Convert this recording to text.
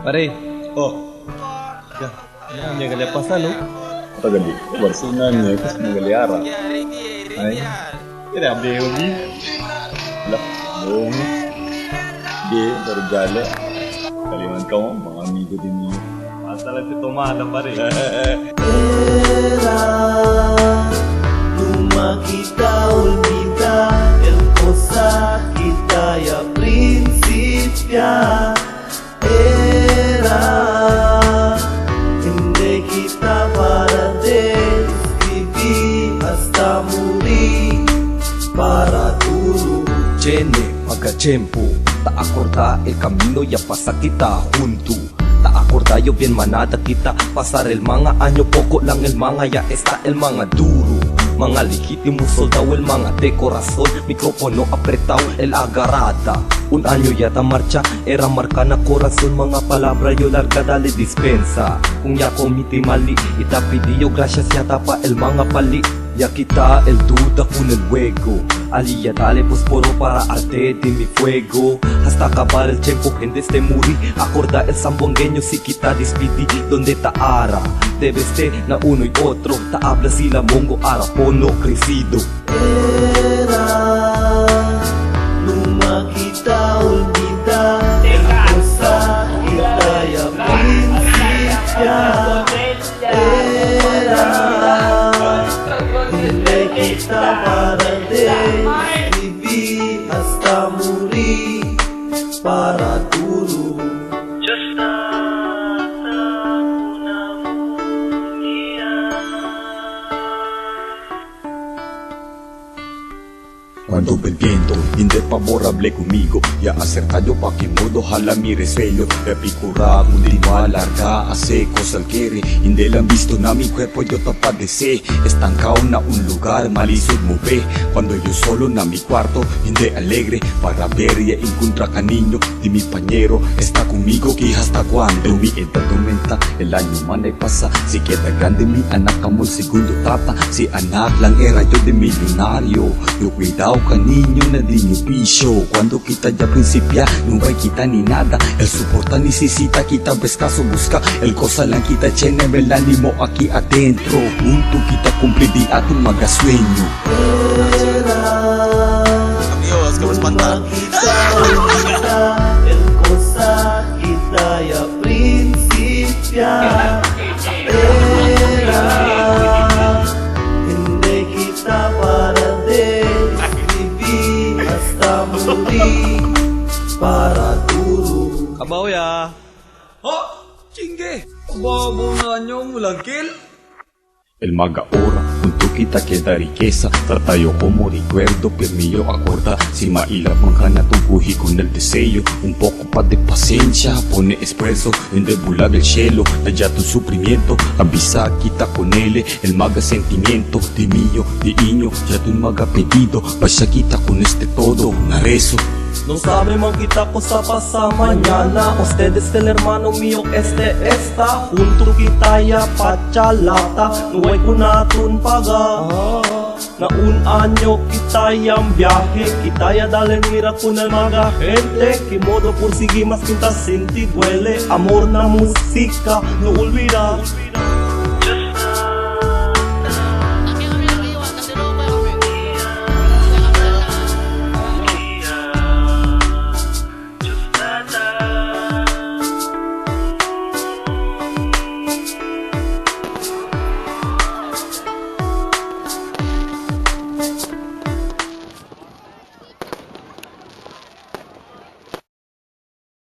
Pare, Oh, ya, ya que le pasa, ¿no? tagali. Barcelona kasi Magalyara. Ay, grabe yun. Wala, buong. Di, barigala. Kaliman ka mo, mga amigo din niyo. Hasta lang si Tomada, pare. Era Luma kita olvida el cosa kita ya prinsipya. Era hindi kita para describir hasta muli para duro. Tiene magachempo, ta acorda el camino ya pasa kita junto. Ta acorda yo bien manada kita, pasar el mga año poco lang el mga ya está el mga duro. Mga legítimo soldado el mga de corazón, micrófono apretado el agarrada. Un año ya ta marcha, era marca na corazón, mga palabra yo larga dale dispensa. Kung ya comiti mali, ita pidi yo gracias ya tapa el mga pali. Ya quita el duda con el juego. Ali ya dale posporo para arte de mi fuego. Hasta acabar el tiempo gente este muri. Acorda el zambongueño si quita despidi. Donde ta ara debes de na uno y otro. Ta habla si la mongo ara pono crecido. Era Luma kita olvida el cosa kita ya prinsipya. Era hindi kita para describir hasta morir para duro. Cuando el viento indefavorable conmigo, ya acertado pa' que modo jala mi resfelo. Epicura, continua larga, a secos al quiere. Inde la han visto na mi cuerpo yo tapadece. Estancado na un lugar, malizo move. Cuando yo solo na mi cuarto, inde alegre. Para ver y encontrar cariño de mi pañero. Está conmigo que hasta cuando mi edad aumenta, el año mane pasa. Si queda grande mi anak como el segundo tata. Si anak lang era yo de millonario. Yo cuidado niño na di nyo bisyo. Cuando kita ya principia, no hay kita ni nada. El soporta necesita kita, pescaso busca. El cosa lang kita tiene el ánimo aquí adentro. Junto kita cumplir di ating mga sueño. Adios, que Luma kita olvida el cosa kita ya prinsipya. Era hindi kita para describir hasta morir para duro. Kabaw ya. Oh, chingue. Bobo na nyo, mulagkil. El maga ora, junto kita queda riqueza. Tratayo como recuerdo, pero mío acorda. Si mailap manghana tumpuhi con el deseo. Un poco pa de paciencia, pone esfuerzo. En debulag el cielo, allá tu sufrimiento. Avisa kita con él, el maga sentimiento. De mío, de iño, ya tu maga pedido. Vaya kita con este todo, una rezo. No sabemos kita cosa pasa mañana. Ustedes el hermano mío está. Junto kita ya pachalata. No hay kunatun paga. Na un año kita yang viaje. Kita ya dale mira con el maga gente. Que modo por seguir más quinta senti duele. Amor na música no olvida.